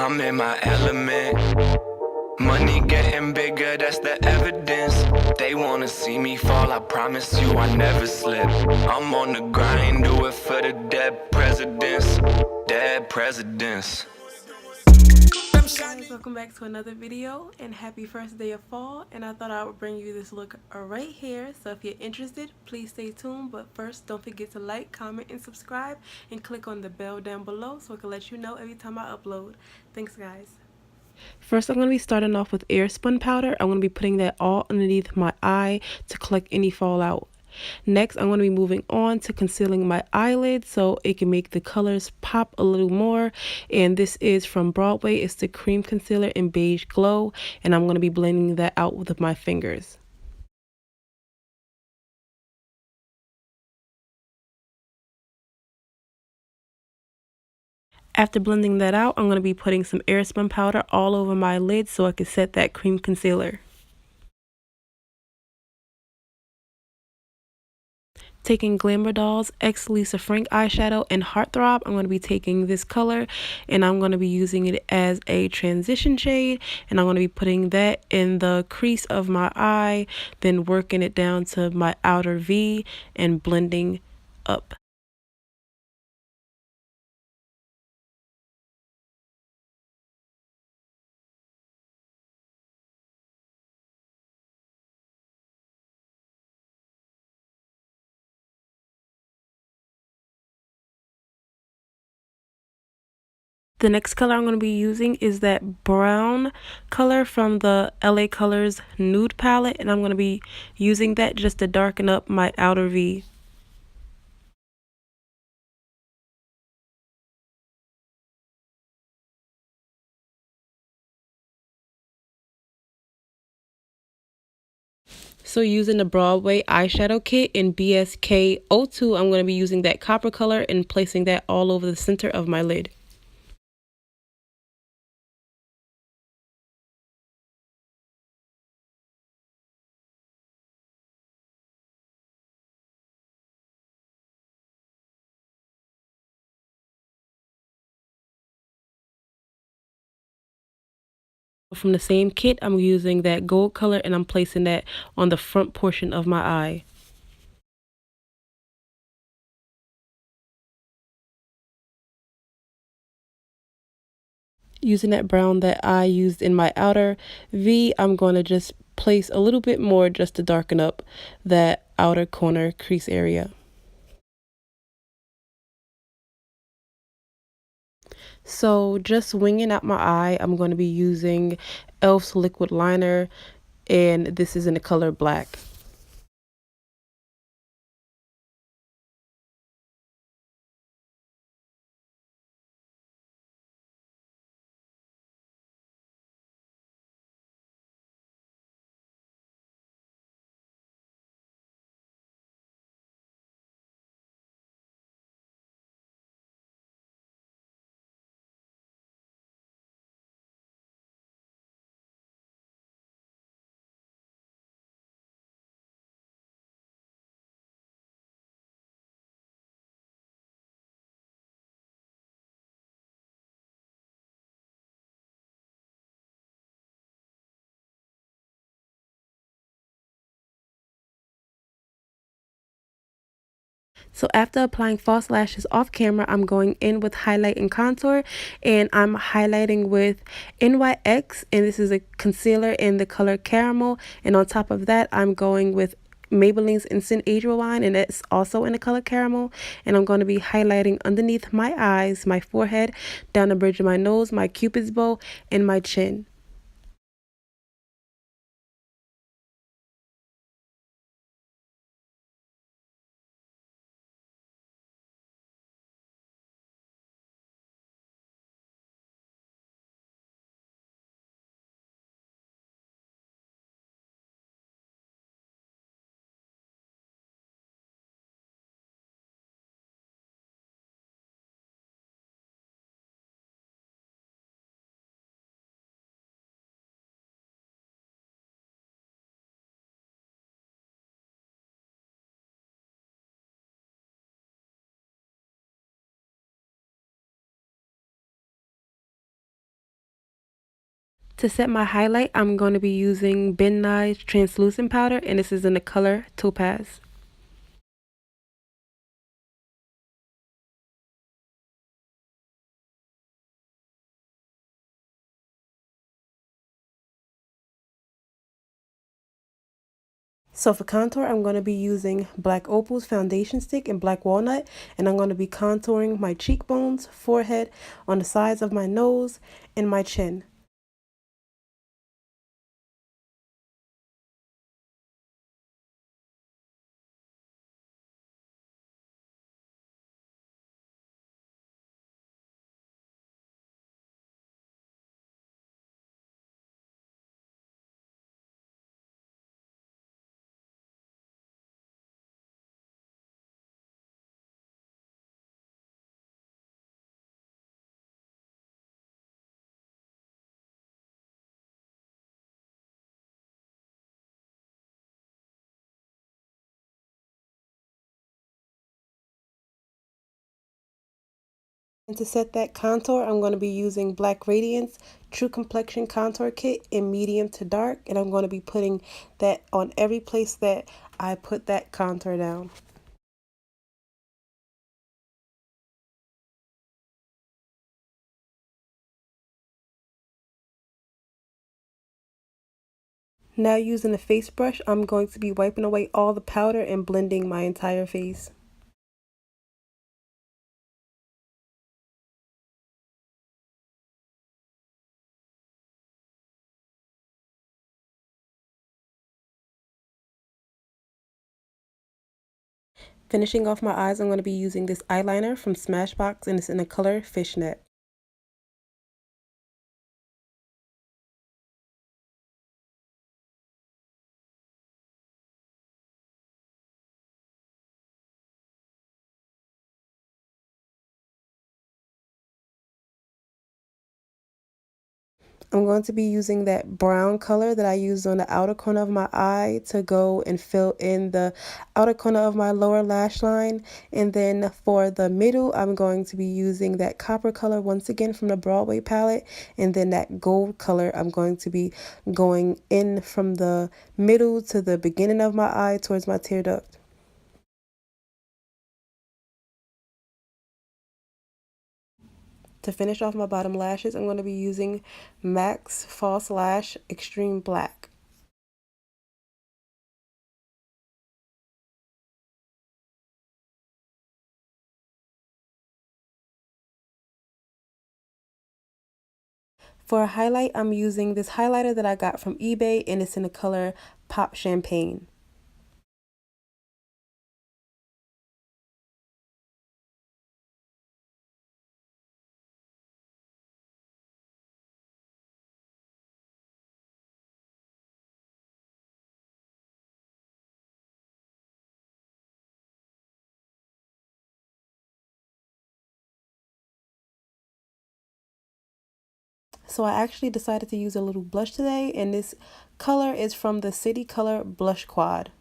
I'm in my element. Money getting bigger, that's the evidence. They wanna see me fall, I promise you I never slip. I'm on the grind, do it for the dead presidents. Dead presidents. Guys, welcome back to another video and happy first day of fall, and I thought I would bring you this look right here. So if you're interested, please stay tuned, but first don't forget to like, comment, and subscribe, and click on the bell down below so I can let you know every time I upload. Thanks guys. First, I'm going to be starting off with Airspun powder. I'm going to be putting that all underneath my eye to collect any fallout. Next, I'm going to be moving on to concealing my eyelids so it can make the colors pop a little more. And this is from Broadway. It's the cream concealer in Beige Glow. And I'm going to be blending that out with my fingers. After blending that out, I'm going to be putting some Airspun powder all over my lids so I can set that cream concealer. Taking Glamour Doll's X Lisa Frank eyeshadow and Heartthrob, I'm going to be taking this color and I'm going to be using it as a transition shade, and I'm going to be putting that in the crease of my eye, then working it down to my outer V and blending up. The next color I'm going to be using is that brown color from the LA Colors Nude palette, and I'm going to be using that just to darken up my outer V. So using the Broadway eyeshadow kit in BSK02, I'm going to be using that copper color and placing that all over the center of my lid. From the same kit, I'm using that gold color and I'm placing that on the front portion of my eye. Using that brown that I used in my outer V, I'm going to just place a little bit more just to darken up that outer corner crease area. So just winging out my eye, I'm going to be using e.l.f.'s liquid liner, and this is in the color black. So after applying false lashes off camera, I'm going in with highlight and contour, and I'm highlighting with NYX, and this is a concealer in the color caramel, and on top of that I'm going with Maybelline's Instant Age Rewind, and it's also in the color caramel, and I'm going to be highlighting underneath my eyes, my forehead, down the bridge of my nose, my cupid's bow, and my chin. To set my highlight, I'm going to be using Ben Nye's translucent powder, and this is in the color Topaz. So for contour, I'm going to be using Black Opal's foundation stick and Black Walnut, and I'm going to be contouring my cheekbones, forehead, on the sides of my nose, and my chin. And to set that contour, I'm going to be using Black Radiance True Complexion Contour Kit in medium to dark, and I'm going to be putting that on every place that I put that contour down. Now using a face brush, I'm going to be wiping away all the powder and blending my entire face. Finishing off my eyes, I'm going to be using this eyeliner from Smashbox, and it's in the color Fishnet. I'm going to be using that brown color that I used on the outer corner of my eye to go and fill in the outer corner of my lower lash line. And then for the middle, I'm going to be using that copper color once again from the Broadway palette. And then that gold color, I'm going to be going in from the middle to the beginning of my eye towards my tear duct. To finish off my bottom lashes, I'm going to be using M.A.C False Lash Extreme Black. For a highlight, I'm using this highlighter that I got from eBay, and it's in the color Pop Champagne. So I actually decided to use a little blush today, and this color is from the City Color Blush Quad.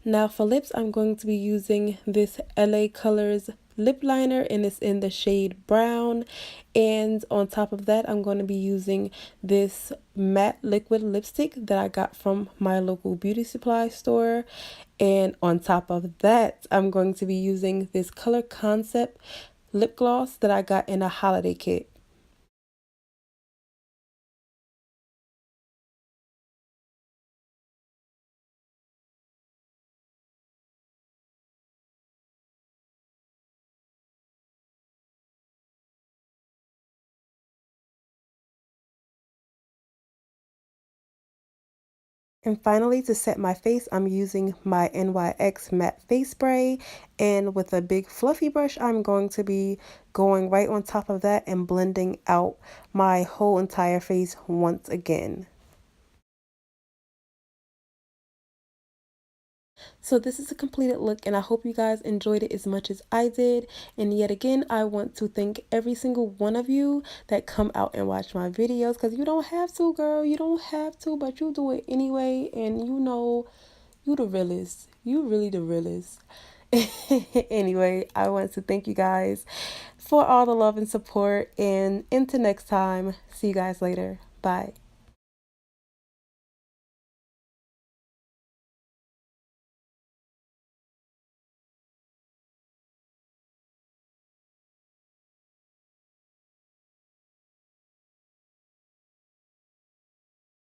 Now for lips, I'm going to be using this LA Colors lip liner, and it's in the shade brown. And on top of that, I'm going to be using this matte liquid lipstick that I got from my local beauty supply store. And on top of that, I'm going to be using this Color Concept lip gloss that I got in a holiday kit. And finally, to set my face, I'm using my NYX matte face spray, and with a big fluffy brush, I'm going to be going right on top of that and blending out my whole entire face once again. So this is a completed look, and I hope you guys enjoyed it as much as I did. And yet again, I want to thank every single one of you that come out and watch my videos, because you don't have to, girl. You don't have to, but you do it anyway. And you know, you the realest. You really the realest. Anyway, I want to thank you guys for all the love and support. And until next time, see you guys later. Bye.